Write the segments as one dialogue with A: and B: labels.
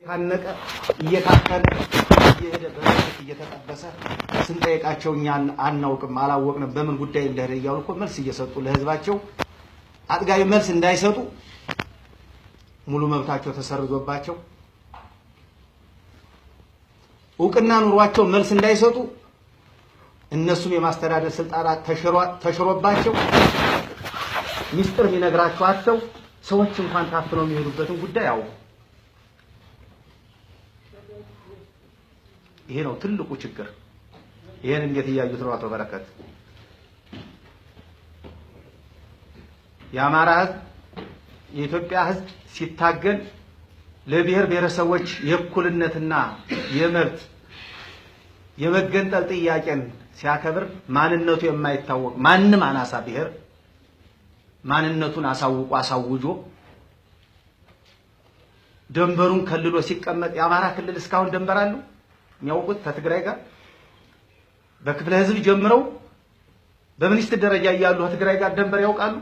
A: ካነቀ እየታከነ እየሄደ በመልክ እየተጠበሰ ስንጠይቃቸው እኛን አናውቅም አላወቅንም በምን ጉዳይ እንደሄደ እያሉ እኮ መልስ እየሰጡ ለህዝባቸው አጥጋቢ መልስ እንዳይሰጡ ሙሉ መብታቸው ተሰርዞባቸው እውቅና ኑሯቸው መልስ እንዳይሰጡ እነሱም የማስተዳደር ስልጣናት ተሽሮባቸው ሚስጥር የሚነግራቸው አጥተው ሰዎች እንኳን ታፍነው የሚሄዱበትን ጉዳይ ያው ይሄ ነው ትልቁ ችግር። ይሄን እንዴት ያያዩት ነው አቶ በረከት? የአማራ ህዝብ የኢትዮጵያ ህዝብ ሲታገል ለብሔር ብሔረሰቦች የእኩልነትና የመብት የመገንጠል ጥያቄን ሲያከብር ማንነቱ የማይታወቅ ማንም አናሳ ብሔር ማንነቱን አሳውጆ ደንበሩን ከልሎ ሲቀመጥ የአማራ ክልል እስካሁን ደንበር አለው የሚያውቁት ከትግራይ ጋር በክፍለ ህዝብ ጀምረው በሚኒስትር ደረጃ ያሉ ከትግራይ ጋር ደንበር ያውቃሉ?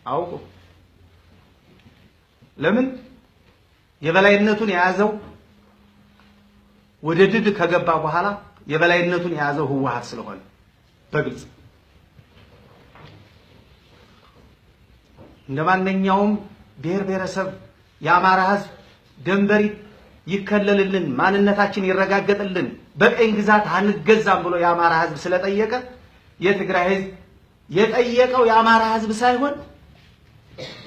A: አውቁ። ለምን? የበላይነቱን የያዘው ወደ ድድ ከገባ በኋላ የበላይነቱን የያዘው ህወሓት ስለሆነ በግልጽ እንደማንኛውም ብሔር ብሔረሰብ የአማራ ህዝብ ደንበር ይከለልልን ማንነታችን ይረጋገጥልን በቀኝ ግዛት አንገዛም ብሎ የአማራ ህዝብ ስለጠየቀ የትግራይ ህዝብ የጠየቀው የአማራ ህዝብ ሳይሆን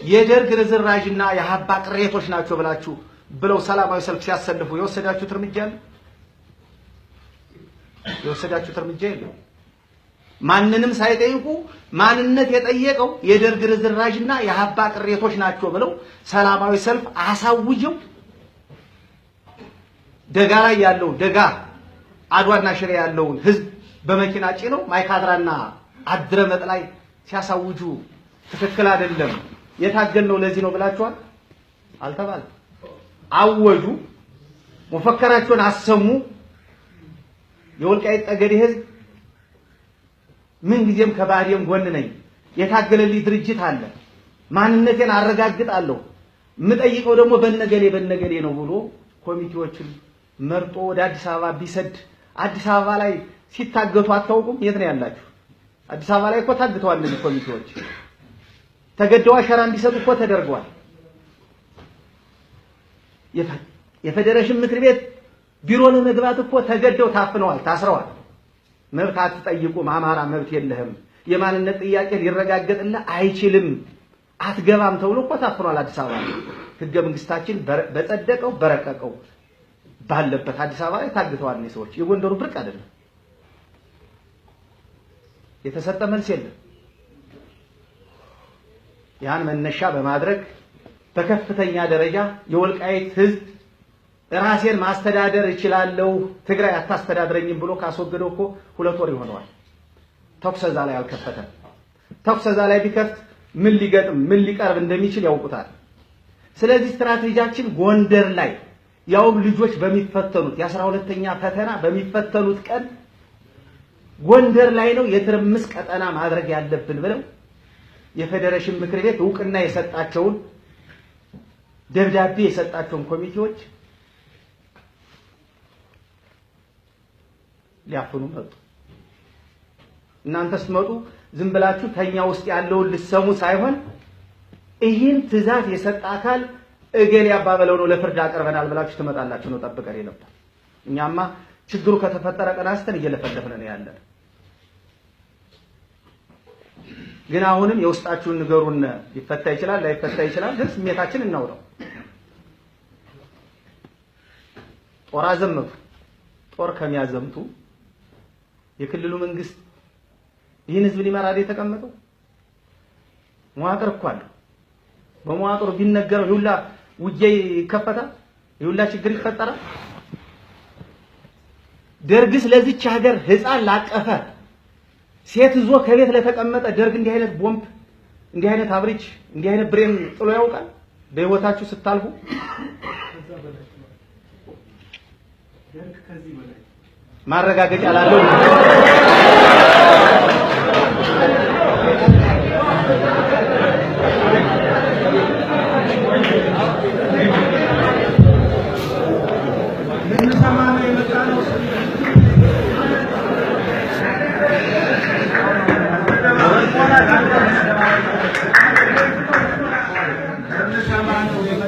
A: የደርግ ርዝራዥና የሀባ ቅሬቶች ናቸው ብለው ሰላማዊ ሰልፍ ሲያሰልፉ የወሰዳችሁት እርምጃ አለ? የወሰዳችሁት እርምጃ የለም። ማንንም ሳይጠይቁ ማንነት የጠየቀው የደርግ ርዝራዥና የሀባ ቅሬቶች ናቸው ብለው ሰላማዊ ሰልፍ አሳውጀው ደጋ ላይ ያለው ደጋ አድዋና ሽሬ ያለውን ህዝብ በመኪና ጭነው ማይካድራና አድረመጥ ላይ ሲያሳውጁ ትክክል አይደለም የታገልነው ለዚህ ነው ብላችኋል? አልተባለ። አወጁ፣ መፈከራቸውን አሰሙ። የወልቃይት ጠገዴ ህዝብ ምን ጊዜም ከባህሪም ጎን ነኝ፣ የታገለልኝ ድርጅት አለ፣ ማንነቴን አረጋግጣለሁ፣ የምጠይቀው ደግሞ በነገሌ ነው ብሎ ኮሚቴዎችን መርጦ ወደ አዲስ አበባ ቢሰድ አዲስ አበባ ላይ ሲታገቱ አታውቁም? የት ነው ያላችሁ? አዲስ አበባ ላይ እኮ ታግተዋል። እነዚህ ኮሚቴዎች ተገደው አሸራ እንዲሰጡ እኮ ተደርገዋል። የፌዴሬሽን ምክር ቤት ቢሮ ለመግባት እኮ ተገደው ታፍነዋል፣ ታስረዋል። መብት አትጠይቁም፣ አማራ መብት የለህም፣ የማንነት ጥያቄ ሊረጋገጥልህ አይችልም፣ አትገባም ተብሎ እኮ ታፍነዋል አዲስ አበባ። ህገ መንግስታችን በጸደቀው በረቀቀው ባለበት አዲስ አበባ ላይ ታግተዋል እነዚህ ሰዎች። የጎንደሩ ብርቅ አይደለም። የተሰጠ መልስ የለም። ያን መነሻ በማድረግ በከፍተኛ ደረጃ የወልቃይት ህዝብ ራሴን ማስተዳደር እችላለሁ ትግራይ አታስተዳድረኝም ብሎ ካስወገደው እኮ 2 ወር ይሆነዋል። ተኩስ እዛ ላይ አልከፈተም። ተኩስ እዛ ላይ ቢከፍት ምን ሊገጥም ምን ሊቀርብ እንደሚችል ያውቁታል። ስለዚህ ስትራቴጂያችን ጎንደር ላይ ያውም ልጆች በሚፈተኑት የ12ኛ ፈተና በሚፈተኑት ቀን ጎንደር ላይ ነው የትርምስ ቀጠና ማድረግ ያለብን ብለው የፌዴሬሽን ምክር ቤት እውቅና የሰጣቸውን ደብዳቤ የሰጣቸውን ኮሚቴዎች ሊያፍኑ መጡ። እናንተ ስትመጡ ዝም ብላችሁ ተኛ ውስጥ ያለውን ልትሰሙ ሳይሆን ይህን ትዕዛዝ የሰጠ አካል እገሌ ያባበለው ነው ለፍርድ አቀርበናል ብላችሁ ትመጣላችሁ ነው ጠብቀን ነበር። እኛማ ችግሩ ከተፈጠረ ቀን አንስተን እየለፈለፍን ነው ያለን። ግን አሁንም የውስጣችሁን ንገሩን። ሊፈታ ይችላል ላይፈታ ይችላል፣ ግን ስሜታችን እናውጣው። ጦር አዘመቱ። ጦር ከሚያዘምቱ የክልሉ መንግስት ይህን ህዝብ ሊመራ የተቀመጠው መዋቅር እኮ አለው። በመዋቅሩ ቢነገረው ይሁላ ውጊያ ይከፈታል፣ ይሁላ ችግር ይፈጠራል። ደርግስ ለዚች ሀገር ህፃን ላቀፈ ሴት ይዞ ከቤት ለተቀመጠ ደርግ እንዲህ አይነት ቦምብ እንዲህ አይነት አብሪጅ እንዲህ አይነት ብሬን ጥሎ ያውቃል? በህይወታችሁ ስታልፉ ማረጋገጫ ላለው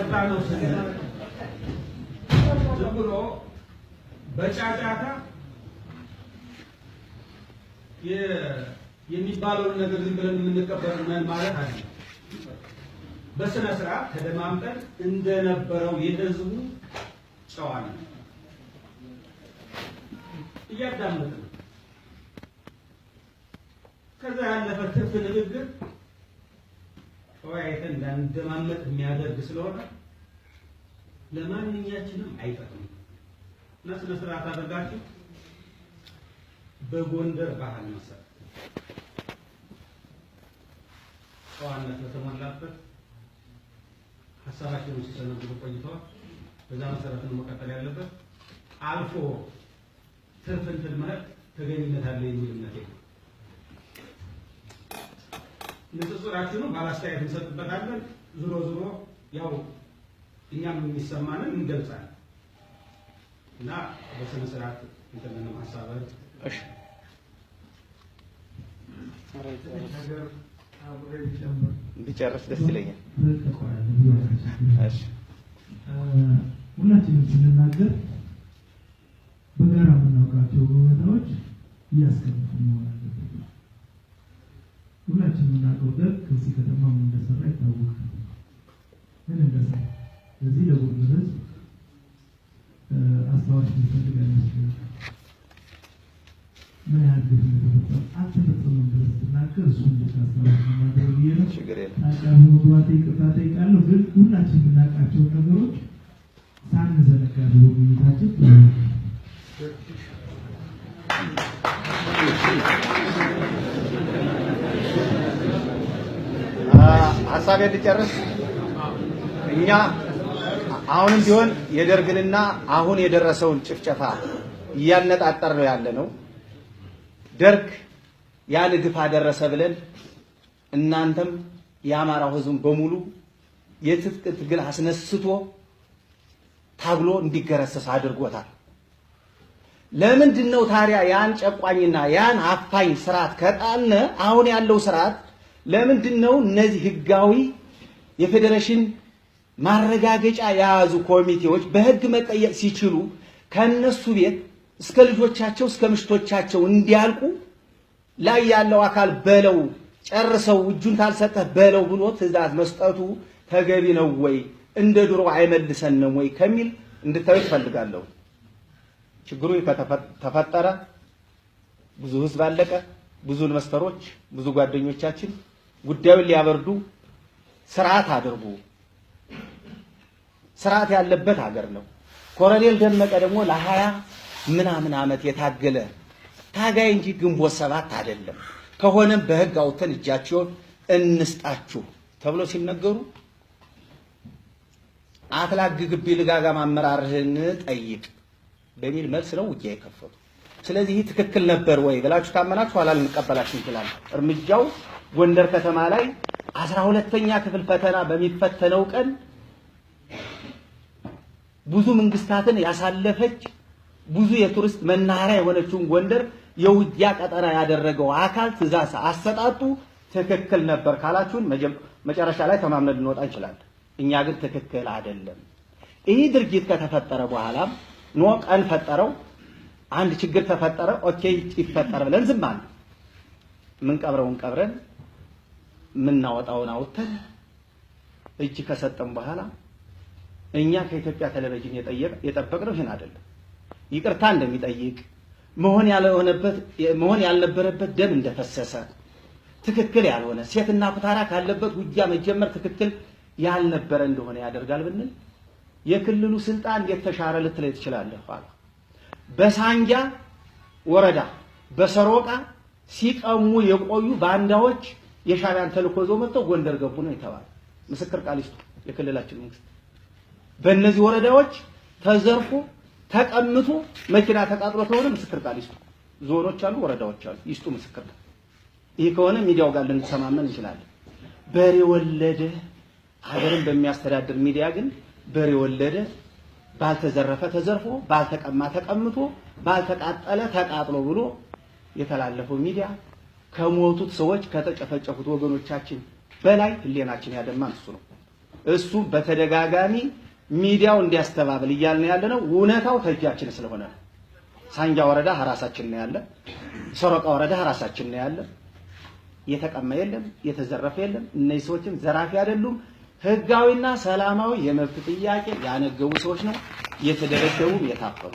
B: የመጣ ነው ስንል ዝም ብሎ በጫጫታ የሚባለውን ነገር ዝም ብለን የምንቀበል ማለት አይደለም። በስነ ስርዓት ተደማምጠን እንደነበረው የህዝቡ ጨዋነት እያዳመጥን ከዛ ያለፈ ትርፍ ንግግር ተወያይተን እንዳንደማመጥ የሚያደርግ ስለሆነ ለማንኛችንም አይጠቅምም እና ስነ ስርዓት አድርጋችሁ በጎንደር ባህል መሰረት ጨዋነት በተሞላበት ሀሳባቸውን ሲሰነዝሩ ቆይተዋል። በዛ መሰረት ነው መቀጠል ያለበት። አልፎ ትርፍ እንትን ማለት ተገኝነት አለ የሚል እምነት ነው። ንጽጽራችንን ባላስተያየት እንሰጥበታለን። ዙሮ ዙሮ ያው እኛም የሚሰማንን እንገልጻለን እና በስነ ስርዓት እንትን ማሳበር እሺ ቢጨርስ ደስ ይለኛል። እሺ
C: ሁላችንም ስንናገር በጋራ የምናውቃቸው ሁኔታዎች እያስቀመጡ መሆን አለበት። ሁላችንም የምናውቀው ደግ ከዚህ ከተማ ምን እንደሰራ ይታወቃል። ምን እንደሰራ ለዚህ ለጎንደር ህዝብ አስተዋሽ የሚፈልግ አይመስለኝም። ምን ያህል ግፍ እንደተፈጸመ አልተፈጸመም ብለህ ስትናገር እሱ እንድታስተዋሽ ማድረግ ብዬ ነው። አቃቢ መግባቴ ይቅርታ ጠይቃለሁ። ግን ሁላችን የምናውቃቸውን ነገሮች ሳንዘነጋ በውይይታችን
A: ሀሳብ እንድጨርስ እኛ አሁንም ቢሆን የደርግንና አሁን የደረሰውን ጭፍጨፋ እያነጣጠር ነው ያለ ነው። ደርግ ያን ግፍ አደረሰ ብለን እናንተም የአማራው ህዝብ በሙሉ የትጥቅ ትግል አስነስቶ ታግሎ እንዲገረሰስ አድርጎታል። ለምንድን ነው ታዲያ ያን ጨቋኝና ያን አፋኝ ስርዓት ከጣልነ አሁን ያለው ስርዓት ለምንድን ነው እነዚህ ህጋዊ የፌዴሬሽን ማረጋገጫ የያዙ ኮሚቴዎች በህግ መጠየቅ ሲችሉ ከነሱ ቤት እስከ ልጆቻቸው እስከ ምሽቶቻቸው እንዲያልቁ ላይ ያለው አካል በለው ጨርሰው እጁን ካልሰጠህ በለው ብሎ ትዕዛዝ መስጠቱ ተገቢ ነው ወይ? እንደ ድሮ አይመልሰንም ወይ ከሚል እንድታዩ ፈልጋለሁ። ችግሩ ተፈጠረ፣ ብዙ ህዝብ አለቀ፣ ብዙ ኢንቨስተሮች፣ ብዙ ጓደኞቻችን ጉዳዩን ሊያበርዱ ስርዓት አድርጉ። ስርዓት ያለበት ሀገር ነው። ኮሎኔል ደመቀ ደግሞ ለ20 ምናምን ዓመት የታገለ ታጋይ እንጂ ግንቦት ሰባት አይደለም። ከሆነም በህግ አውጥተን እጃቸውን እንስጣችሁ ተብሎ ሲነገሩ አትላግ ግቢ ልጋጋም አመራርህን ጠይቅ በሚል መልስ ነው ውጊያ የከፈቱ። ስለዚህ ትክክል ነበር ወይ ብላችሁ ታመናችሁ ኋላ ልንቀበላችሁ እንችላለን። እርምጃው ጎንደር ከተማ ላይ 12ኛ ክፍል ፈተና በሚፈተነው ቀን ብዙ መንግስታትን ያሳለፈች ብዙ የቱሪስት መናኸሪያ የሆነችውን ጎንደር የውጊያ ቀጠና ያደረገው አካል ትዕዛዝ አሰጣጡ ትክክል ነበር ካላችሁን መጨረሻ ላይ ተማምነን ልንወጣ እንችላለን። እኛ ግን ትክክል አይደለም። ይህ ድርጊት ከተፈጠረ በኋላ ኖ ቀን ፈጠረው አንድ ችግር ተፈጠረ፣ ኦኬ ይፈጠር ብለን ዝም አልን። ምን ቀብረውን ቀብረን ምናወጣውን አውጥተን እጅ ከሰጠን በኋላ እኛ ከኢትዮጵያ ቴሌቪዥን የጠበቅነው ይሄን አይደለም። ይቅርታ እንደሚጠይቅ መሆን ያልነበረበት ደም እንደፈሰሰ ትክክል ያልሆነ ሴትና ኩታራ ካለበት ውጊያ መጀመር ትክክል ያልነበረ እንደሆነ ያደርጋል ብንል የክልሉ ስልጣን እንዴት ተሻረ ልትለይ ትችላለህ? በሳንጃ ወረዳ በሰሮቃ ሲቀሙ የቆዩ ባንዳዎች የሻዕቢያን ተልእኮ ይዘው መጥተው ጎንደር ገቡ ነው የተባለ። ምስክር ቃል ይስጡ የክልላችን መንግስት። በእነዚህ ወረዳዎች ተዘርፎ ተቀምቶ መኪና ተቃጥሎ ከሆነ ምስክር ቃል ይስጡ። ዞኖች አሉ፣ ወረዳዎች አሉ፣ ይስጡ ምስክር ቃል። ይህ ከሆነ ሚዲያው ጋር ልንሰማመን እንችላለን። በሬ ወለደ ሀገርን በሚያስተዳድር ሚዲያ ግን በሬ ወለደ ባልተዘረፈ ተዘርፎ ባልተቀማ ተቀምቶ ባልተቃጠለ ተቃጥሎ ብሎ የተላለፈው ሚዲያ ከሞቱት ሰዎች ከተጨፈጨፉት ወገኖቻችን በላይ ህሊናችን ያደማን እሱ ነው። እሱ በተደጋጋሚ ሚዲያው እንዲያስተባብል እያልን ያለነው እውነታው ተጃችን ስለሆነ ነው። ሳንጃ ወረዳ ራሳችን ነው ያለ፣ ሰሮቃ ወረዳ ራሳችን ነው ያለ። የተቀማ የለም፣ የተዘረፈ የለም። እነዚህ ሰዎችም ዘራፊ አይደሉም። ህጋዊና ሰላማዊ የመብት ጥያቄ ያነገቡ ሰዎች ነው የተደረደቡም የታፈሩ።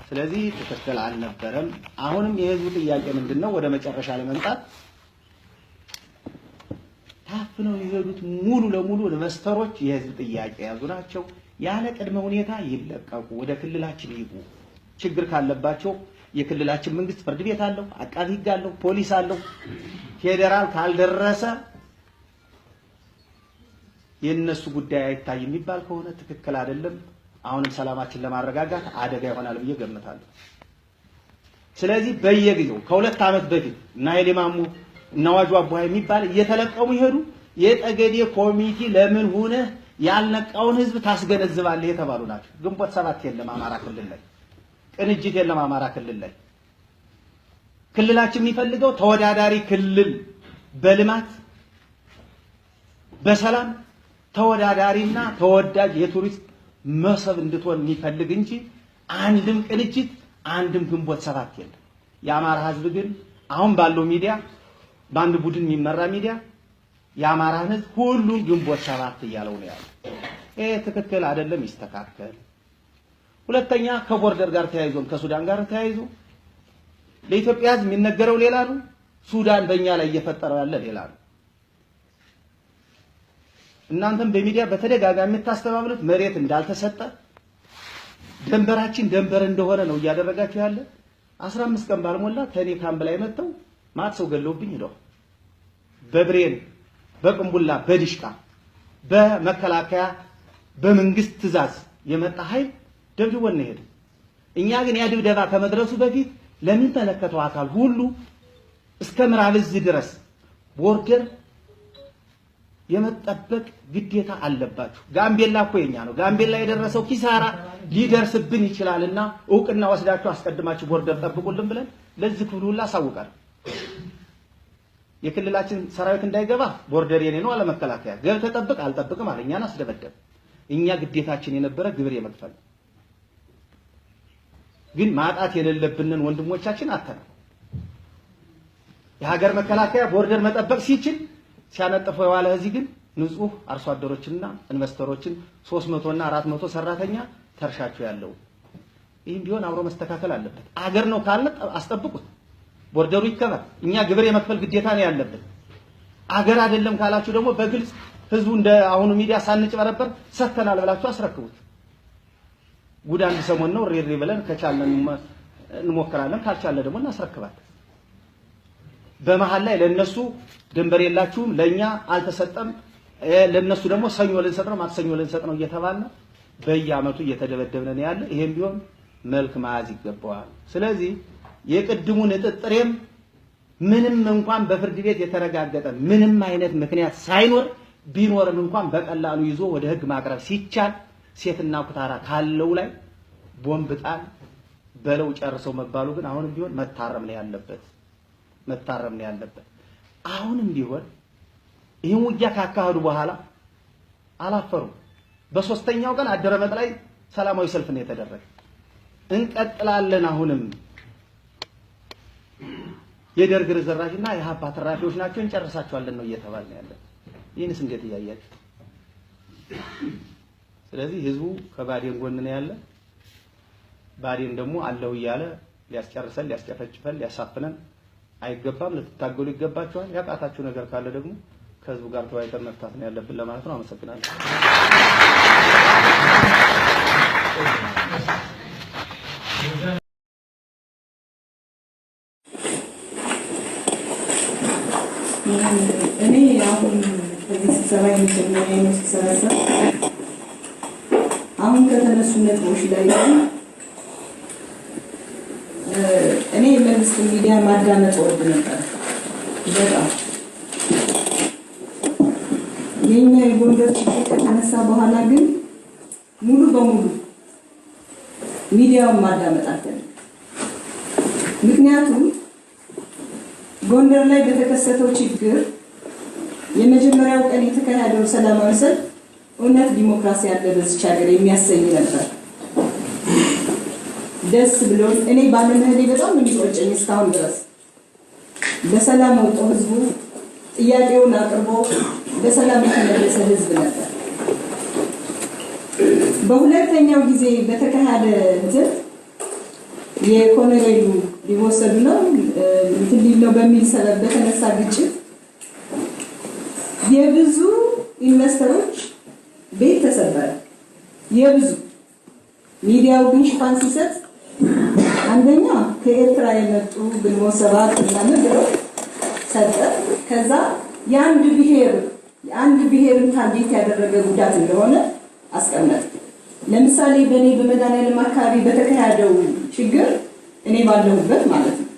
A: ስለዚህ ትክክል አልነበረም። አሁንም የህዝቡ ጥያቄ ምንድነው? ወደ መጨረሻ ለመምጣት ታፍነው የሄዱት ሙሉ ለሙሉ ኢንቨስተሮች የህዝብ ጥያቄ ያዙ ናቸው። ያለ ቅድመ ሁኔታ ይለቀቁ፣ ወደ ክልላችን ይግቡ። ችግር ካለባቸው የክልላችን መንግስት ፍርድ ቤት አለው፣ አቃቢ ህግ አለው፣ ፖሊስ አለው። ፌዴራል ካልደረሰ የነሱ ጉዳይ አይታይ የሚባል ከሆነ ትክክል አይደለም። አሁንም ሰላማችን ለማረጋጋት አደጋ ይሆናል ብዬ ገምታለሁ። ስለዚህ በየጊዜው ከሁለት ዓመት በፊት እና ኃይሌ ማሙ እና ዋጁ አቡሃ የሚባል እየተለቀሙ ይሄዱ የጠገዴ ኮሚቴ ለምን ሆነ ያልነቃውን ህዝብ ታስገነዝባለህ የተባሉ ናቸው። ግንቦት ሰባት የለም አማራ ክልል ላይ፣ ቅንጅት የለም አማራ ክልል ላይ። ክልላችን የሚፈልገው ተወዳዳሪ ክልል በልማት በሰላም ተወዳዳሪና ተወዳጅ የቱሪስት መስህብ እንድትሆን የሚፈልግ እንጂ አንድም ቅንጅት አንድም ግንቦት ሰባት የለም። የአማራ ህዝብ ግን አሁን ባለው ሚዲያ በአንድ ቡድን የሚመራ ሚዲያ የአማራን ህዝብ ሁሉን ግንቦት ሰባት እያለው ነው ያለው። ይሄ ትክክል አይደለም፣ ይስተካከል። ሁለተኛ ከቦርደር ጋር ተያይዞም ከሱዳን ጋር ተያይዞ ለኢትዮጵያ ህዝብ የሚነገረው ሌላ ነው፣ ሱዳን በእኛ ላይ እየፈጠረው ያለ ሌላ ነው። እናንተም በሚዲያ በተደጋጋሚ የምታስተባብሉት መሬት እንዳልተሰጠ ደንበራችን ደንበር እንደሆነ ነው እያደረጋችሁ ያለ። 15 ቀን ባልሞላ ከኔ ካምፕ ላይ መጥተው ማት ሰው ገለውብኝ ይለው በብሬን በቅንቡላ በዲሽቃ በመከላከያ በመንግስት ትዕዛዝ የመጣ ኃይል ደብድቦን ነው ሄደ። እኛ ግን ያ ድብደባ ከመድረሱ በፊት ለሚመለከተው አካል ሁሉ እስከ ምዕራብ እዝ ድረስ ቦርደር የመጠበቅ ግዴታ አለባችሁ። ጋምቤላ እኮ የኛ ነው። ጋምቤላ የደረሰው ኪሳራ ሊደርስብን ይችላልና እውቅና ወስዳችሁ አስቀድማችሁ ቦርደር ጠብቁልን ብለን ለዚህ ክፍሉ ሁሉ አሳውቃል። የክልላችን ሰራዊት እንዳይገባ ቦርደር የኔ ነው አለ መከላከያ። ገብተህ ጠብቅ አልጠብቅም አለ። እኛን አስደበደበ። እኛ ግዴታችን የነበረ ግብር የመክፈል ግን ማጣት የሌለብንን ወንድሞቻችን አተናል። የሀገር መከላከያ ቦርደር መጠበቅ ሲችል ሲያነጥፈው የዋለ እዚህ ግን ንጹህ አርሶ አደሮችና ኢንቨስተሮችን 300 እና 400 ሰራተኛ ተርሻቸው ያለው ይህም ቢሆን አብሮ መስተካከል አለበት። አገር ነው ካለ አስጠብቁት፣ ቦርደሩ ይከበር። እኛ ግብር የመክፈል ግዴታ ነው ያለብን። አገር አይደለም ካላችሁ ደግሞ በግልጽ ህዝቡ እንደ አሁኑ ሚዲያ ሳንጭበረበር ሰተናል ብላችሁ አስረክቡት። ጉድ አንድ ሰሞን ነው ሬሬ ብለን ከቻለን እንሞክራለን፣ ካልቻለ ደግሞ እናስረክባለን። በመሃል ላይ ለነሱ ድንበር የላችሁም ለኛ አልተሰጠም፣ ለነሱ ደግሞ ሰኞ ልንሰጥ ነው ማክሰኞ ልንሰጥ ነው እየተባለ በየአመቱ እየተደበደብን ያለ። ይሄም ቢሆን መልክ መያዝ ይገባዋል። ስለዚህ የቅድሙ ንጥጥሬም ምንም እንኳን በፍርድ ቤት የተረጋገጠ ምንም አይነት ምክንያት ሳይኖር ቢኖርም እንኳን በቀላሉ ይዞ ወደ ህግ ማቅረብ ሲቻል ሴትና ኩታራ ካለው ላይ ቦምብ ጣል በለው ጨርሰው መባሉ ግን አሁንም ቢሆን መታረም ነው ያለበት። አሁንም ቢሆን ይሄን ውጊያ ካካሄዱ በኋላ አላፈሩም። በሶስተኛው ቀን አደረመጥ ላይ ሰላማዊ ሰልፍ ነው የተደረገ። እንቀጥላለን። አሁንም የደርግ ርዝራዥና የሀፓ ተራፊዎች ናቸው እንጨርሳቸዋለን ነው እየተባለ ያለ። ይህንስ እንዴት እያያችሁ? ስለዚህ ህዝቡ ከባዴን ጎን ነው ያለ። ባዴን ደግሞ አለው እያለ ሊያስጨርሰን፣ ሊያስጨፈጭፈን፣ ሊያሳፍነን አይገባም። ልትታገሉ ይገባችኋል። ያቃታችሁ ነገር ካለ ደግሞ ከህዝቡ ጋር ተወያይተን መፍታት ነው ያለብን ለማለት ነው። አመሰግናለሁ።
D: እኔ አሁን ከዚህ ስብሰባ የመጀመሪያ ነው ስሰበሰብ አሁን ከተነሱ ነጥቦች ላይ እኔ መንግስት ሚዲያ ማዳመጥ ወድ ነበር በጣም የኛ የጎንደር ችግር ከተነሳ በኋላ ግን ሙሉ በሙሉ ሚዲያውን ማዳመጥ አልፈልግም። ምክንያቱም ጎንደር ላይ በተከሰተው ችግር የመጀመሪያው ቀን የተካሄደው ሰላማዊ ሰልፍ እውነት ዲሞክራሲ ያለ በዚች ሀገር የሚያሰኝ ነበር። ደስ ብሎን እኔ ባለመሄዴ በጣም የሚቆጨኝ እስካሁን ድረስ በሰላም ወጥቶ ህዝቡ ጥያቄውን አቅርቦ በሰላም የተመለሰ ህዝብ ነበር። በሁለተኛው ጊዜ በተካሄደ እንትን የኮሎኔሉ ሊወሰዱ ነው እንትን ሊል ነው በሚል ሰበብ በተነሳ ግጭት የብዙ ኢንቨስተሮች ቤት ተሰበረ። የብዙ ሚዲያው ግን ሽፋን ሲሰጥ አንደኛ ከኤርትራ የመጡ ግንቦት ሰባት ምናምን ብለው ሰጠ። ከዛ የአንድ ብሔርን ታርጌት ያደረገ ጉዳት እንደሆነ አስቀመጠ። ለምሳሌ በእኔ በመድኃኒዓለም አካባቢ በተካሄደው ችግር እኔ ባለሁበት ማለት ነው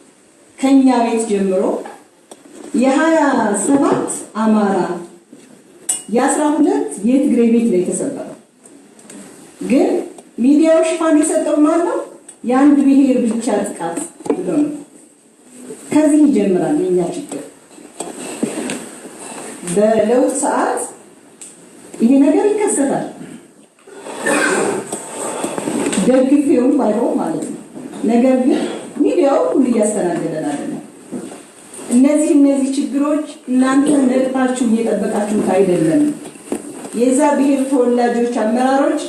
D: ከኛ ቤት ጀምሮ የ27 አማራ የ12 የትግራይ ቤት ላይ ተሰበረው። ግን ሚዲያው ሽፋን የሰጠው ማለት ነው የአንድ ብሔር ብቻ ጥቃት ብሎ ነው። ከዚህ ይጀምራል የኛ ችግር። በለውጥ ሰዓት ይሄ ነገር ይከሰታል። ደግፌው ባይሆን ማለት ነው። ነገር ግን ሚዲያው ሁሉ እያስተናገደን አይደለም። እነዚህ ችግሮች እናንተ ነጥታችሁ እየጠበቃችሁት አይደለም። የዛ ብሔር ተወላጆች አመራሮች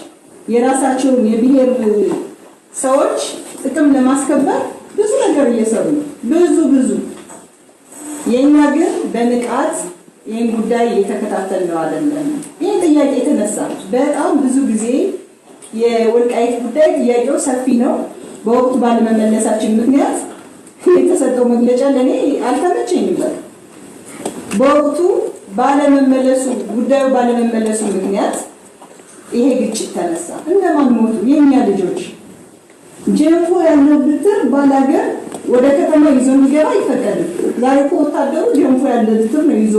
D: የራሳቸውን የብሔር ሰዎች ጥቅም ለማስከበር ብዙ ነገር እየሰሩ ነው። ብዙ የኛ ግን በንቃት ይህን ጉዳይ እየተከታተልነው አይደለም። ይህ ጥያቄ የተነሳ በጣም ብዙ ጊዜ የወልቃይት ጉዳይ ጥያቄው ሰፊ ነው። በወቅቱ ባለመመለሳችን ምክንያት የተሰጠው መግለጫ ለኔ አልተመቸኝም። በወቅቱ ጉዳዩ ባለመመለሱ ምክንያት ይሄ ግጭት ተነሳ። እንደማን ሞቱ? የኛ ልጆች። ጀንፎ ያለው ብትር ባላገር ወደ ከተማ ይዞ የሚገባ አይፈቀድም። ዛሬ እኮ ወታደሩ ጀንፎ ያለ ብትር ነው ይዞ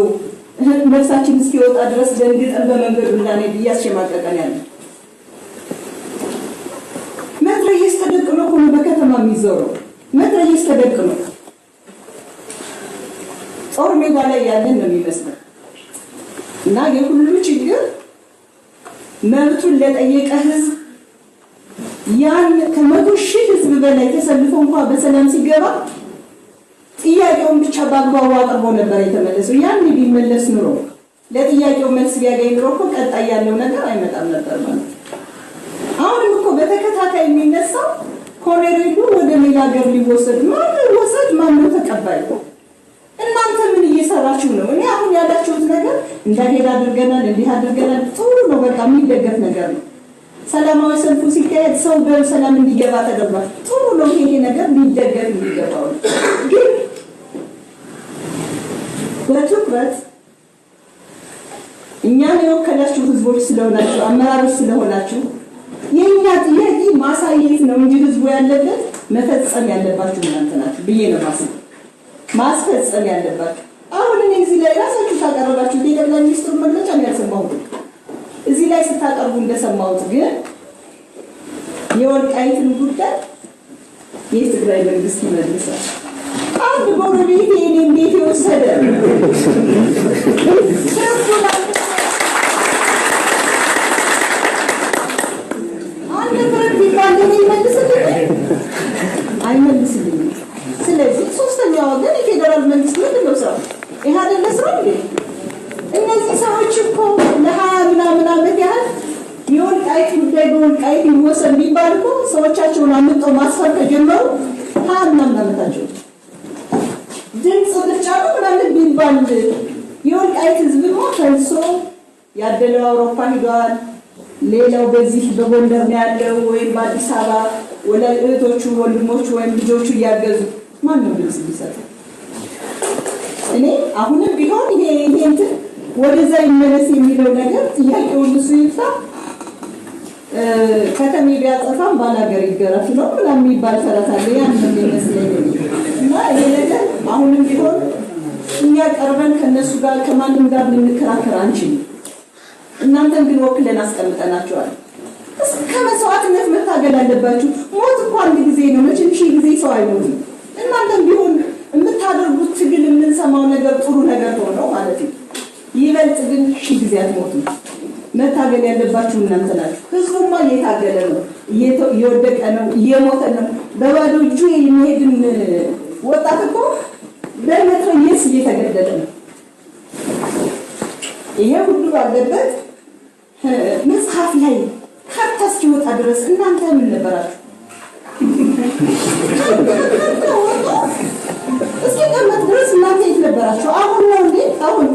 D: ነፍሳችን እስኪወጣ ድረስ ደንግጠን በመንገዱ ላይ እያስሸማቀቀን ያለ። መትረየስ ተደቅኖ ሆኖ በከተማ የሚዞረው መትረየስ ተደቅኖ ጦር ሜዳ ላይ ያለን ነው የሚመስለው። እና የሁሉ ችግር መብቱን ለጠየቀ ህዝብ ያን ከ100,000 ህዝብ በላይ ተሰልፎ እንኳን በሰላም ሲገባ ጥያቄውን ብቻ በአግባቡ አቅርቦ ነበር የተመለሰው። ያን ቢመለስ ኑሮ ለጥያቄው መልስ ቢያገኝ ኑሮ እኮ ቀጣይ ያለው ነገር አይመጣም ነበር ማለት። አሁንም እኮ በተከታታይ የሚነሳው ኮሎኔሉ ወደ ሌላ ሀገር ሊወሰድ ማን ተቀባይ? እናንተ ምን እየሰራችሁ ነው? እኔ አሁን ያላችሁት ነገር እንዳሄድ አድርገናል፣ እንዲህ አድርገናል፣ ጥሩ ነው፣ በቃ የሚደገፍ ነገር ነው። ሰላማዊ ሰልፉ ሲካሄድ ሰው በሰላም እንዲገባ ተደርጓል። ጥሩ ነው፣ ይሄ ነገር ሊደገፍ የሚገባው ግን በትኩረት እኛን የወከላችሁ ህዝቦች ስለሆናችሁ አመራሮች ስለሆናችሁ የኛ ጥያቄ ማሳየት ነው እንጂ ህዝቡ ያለበት መፈጸም ያለባችሁ እናንተ ናችሁ ብዬ ነው ማስፈጸም ያለባችሁ። አሁን እኔ እዚህ ላይ ራሳችሁ ታቀርባችሁ የጠቅላይ ሚኒስትሩ መግለጫ ያልሰማሁት እዚህ ላይ ስታቀርቡ እንደሰማሁት ግን የወልቃይትን ጉዳይ የትግራይ መንግስት ይመልሳል። አንድ ጎረቤት የኔን ቤት የወሰደ አይመልስልኝም። ስለዚህ ሶስተኛው ወገን የፌደራል መንግስት ምንድነው ስራው? ይሄ አይደለ ስራው? እነዚህ ሰዎች እኮ ለ20 ምናምን ዓመት ያህል የወልቃይት ጉዳይ በወልቃይት ይወሰን ቢባል እኮ ሰዎቻቸውን አምጠው ማስፈር ከጀመሩ 20 ምናምን ዓመታቸው ድምፅ ብቻ ነው ምናምን ቢባል የወልቃይት ህዝብማ ፈልሶ ያደለው አውሮፓ ሂዷል። ሌላው በዚህ በጎንደር ነው ያለው ወይም በአዲስ አበባ ወላጅ እህቶቹ ወንድሞቹ ወይም ልጆቹ እያገዙ ማን ነው ድምፅ ቢሰጥ? እኔ አሁንም ቢሆን ይሄ እንትን ወደዛ ይመለስ የሚለው ነገር ጥያቄውን እሱ ይፍታ። ከተሜ ቢያጠፋም ባላገር ይገረፍ ነው ምናምን የሚባል ተረት አለ። ያን ነው የሚመስለኝ እና ይሄ ነገር አሁንም ቢሆን እኛ ቀርበን ከነሱ ጋር ከማንም ጋር ልንከራከር አንችልም። እናንተን ግን ወክለን አስቀምጠናቸዋል። እስከ መስዋዕትነት መታገል አለባችሁ። ሞት እኮ አንድ ጊዜ ነው፣ መቼም ሺህ ጊዜ ሰው አይሞትም። እናንተም ቢሆን የምታደርጉት ትግል የምንሰማው ነገር ጥሩ ነገር ሆኖ ማለት ነው። ይበልጥ ግን ሺህ ጊዜ አትሞቱም። መታገል ያለባችሁ እናንተ ናችሁ። ህዝቡማ እየታገለ ነው፣ እየወደቀ ነው፣ እየሞተ ነው። በባዶ እጁ የሚሄድን ወጣት እኮ በመትረየስ እየተገደለ ነው። ይሄ ሁሉ ባለበት መጽሐፍ ላይ ካርታ እስኪወጣ ድረስ እናንተ ምን ነበራችሁ? እስኪቀመጥ ድረስ እናንተ የት ነበራችሁ? አሁን ነው እንዴ? አሁን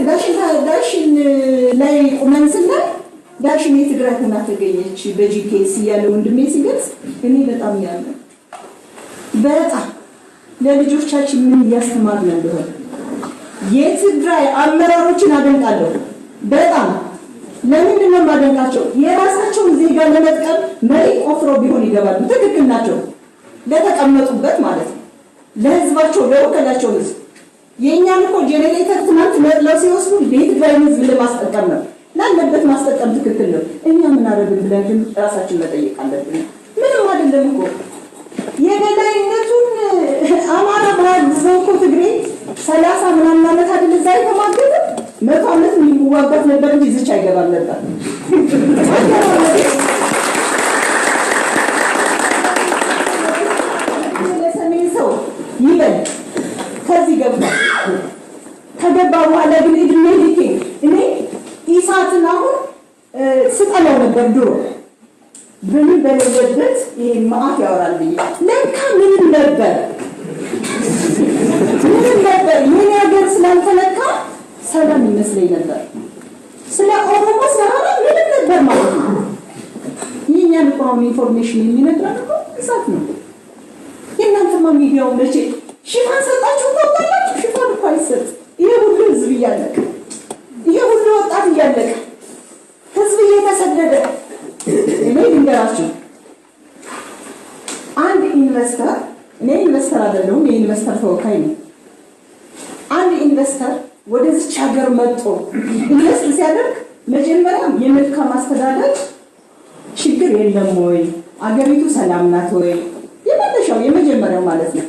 D: ዳሽን ላይ ቁመን ስናይ ዳሽን የትግራይ ሆና ተገኘች በጂፒኤስ እያለ ወንድሜ ሲገልጽ እኔ በጣም ያለ በጣም ለልጆቻችን ምን እያስተማርን እንደሆነ የትግራይ አመራሮችን አደንቃለሁ በጣም። ለምንድን ነው የማደንቃቸው? የራሳቸውን ዜጋ ለመጥቀም መሬት ቆፍረው ቢሆን ይገባሉ። ትክክል ናቸው፣ ለተቀመጡበት ማለት ነው። ለህዝባቸው ለወከላቸው ህዝብ የእኛን እኮ ጄኔሬተር ትናንት መጥለው ሲወስዱ የትግራይ ህዝብ ለማስጠቀም ነው። ላለበት ማስጠቀም ትክክል ነው። እኛ ምን አደረግን ብለን ግን ራሳችን መጠየቅ አለብን። ምንም አይደለም እኮ የበላይነቱን አማራ ባያግዘው እኮ ትግሬ 30 ምናምን ዓመት አይደል እዛ የተማገደ 100 ዓመት የሚዋጋት ነበር እንጂ ዝች አይገባም ነበር። ለሰሜን ሰው ይበል ከዚህ ገባ ከገባ በኋላ ግን እድሜ ልኬ እኔ ኢሳትን አሁን ስጠላው ነበር ድሮ ምንም በሌለበት ይሄ ማአት ያወራል ብዬ ለካ ምንም ነበር ምን ያገር ስላልተለካ ሰላም ይመስለኝ ነበር። ስለ ኦሮሞ ሰራራ ምንም ነበር ማለት ነው። የኛን ቋሚ ኢንፎርሜሽን የሚነግረን እኮ እሳት ነው። የእናንተማ ሚዲያው መቼ ሽፋን ሰጣችሁ ታውቃላችሁ? ሽፋን እኮ አይሰጥ። ይሄ ሁሉ ህዝብ እያለቀ፣ ይሄ ሁሉ ወጣት እያለቀ፣ ህዝብ እየተሰደደ እኔ ልንገራችሁ አንድ ኢንቨስተር እኔ ኢንቨስተር አይደለሁም፣ የኢንቨስተር ተወካይ ነው። አንድ ኢንቨስተር ወደዚች ሀገር መጥቶ ኢንቨስት ሲያደርግ መጀመሪያ የመልካም አስተዳደር ችግር የለም ወይ፣ አገሪቱ ሰላም ናት ወይ፣ የመጀመሪያው ማለት ነው።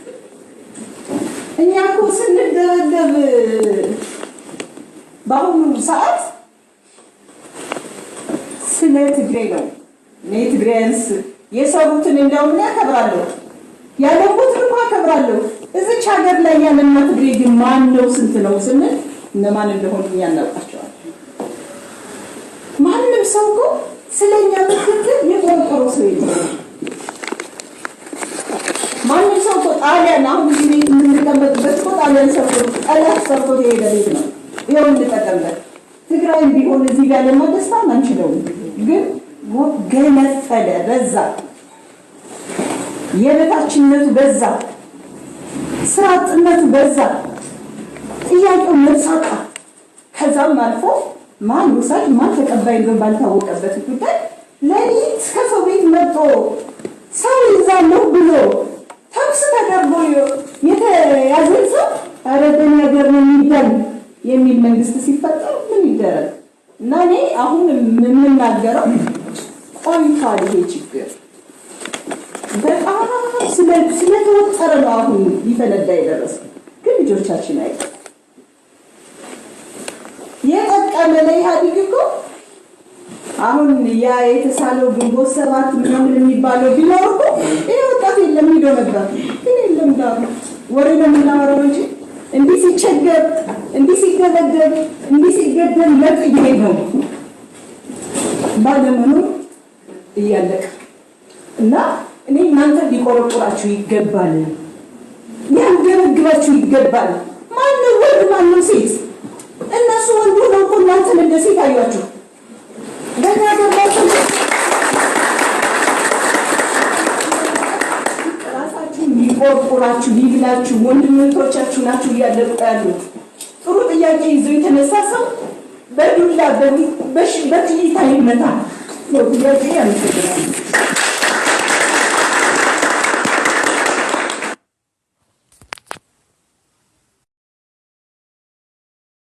D: እኛ እኮ ስንደበደብ በአሁኑ ሰዓት ስለ ትግራይ ነው። እኔ ትግራይንስ የሰሩትን እንደውም ያከብራለሁ፣ ያለሙትን እንኳን አከብራለሁ። እዚች ሀገር ላይ ያለና ትግራይ ግን ማን ነው ስንት ነው ስንል እነማን እንደሆኑ ያናውቃቸዋል። ማንም ሰው እኮ ስለኛ ትክክል የቆረቆረው ሰው የለም። ማንም ሰው እኮ ጣሊያን አሁን እዚህ ቤት የምንቀመጥበት እኮ ጣሊያን ሰርቶ ጠላት ሰርቶ የሄደ ቤት ነው። ይኸው እንጠቀምበት። ትግራይም ቢሆን እዚህ ጋር ለማደስታ አንችለውም፣ ግን ገነፈለ፣ በዛ፣ የበታችነቱ በዛ፣ ስራ አጥነቱ በዛ፣ ጥያቄው መሳቃ። ከዛም አልፎ ማን ወሳጅ ማን ተቀባይ እንደሆነ ባልታወቀበት ጉዳይ ለሊት ከሰው ቤት መጥቶ ሰው ይዛለሁ ብሎ ተኩስ ተደርጎ የተያዘን ሰው ኧረ በእኔ ሀገር ነው የሚባል የሚል መንግስት ሲፈጠር ምን ይደረግ? እና እኔ አሁን የምናገረው ቆይቷል። ይሄ ችግር በጣም ስለተወጠረ ነው አሁን ሊፈነዳ የደረሰው። ግን ልጆቻችን አይ የጠቀመ ለኢህአዴግ እኮ አሁን ያ የተሳለው ግንቦት ሰባት ምናምን የሚባለው ቢኖር እኮ ይሄ ወጣት የለም ሄዶ ነበር። ግን የለም ዳሩ ወሬ ነው የምናወራው እንጂ እንዲህ ሲቸገር፣ እንዲህ ሲገደል፣ እንዲህ ሲገደል ለጥዬ ነው ባለመኖር እያለቀ እና እኔ እናንተ ሊቆረቆራችሁ ይገባል፣ ሊያንገበግባችሁ ይገባል። ማነው ወንድ ማነው ሴት? እነሱ ወንዱ ነው እኮ እናንተን እንደ ሴት አያችሁ። በእኛ ገባችሁ ራሳችሁን ሊቆርቁራችሁ ሊብላችሁ ወንድሞቻችሁ ናችሁ እያለቁ ያሉት። ጥሩ ጥያቄ ይዞ የተነሳ ሰው በዱላ በክሊታ ይመታ ነው ጥያቄ ያመሰግናል።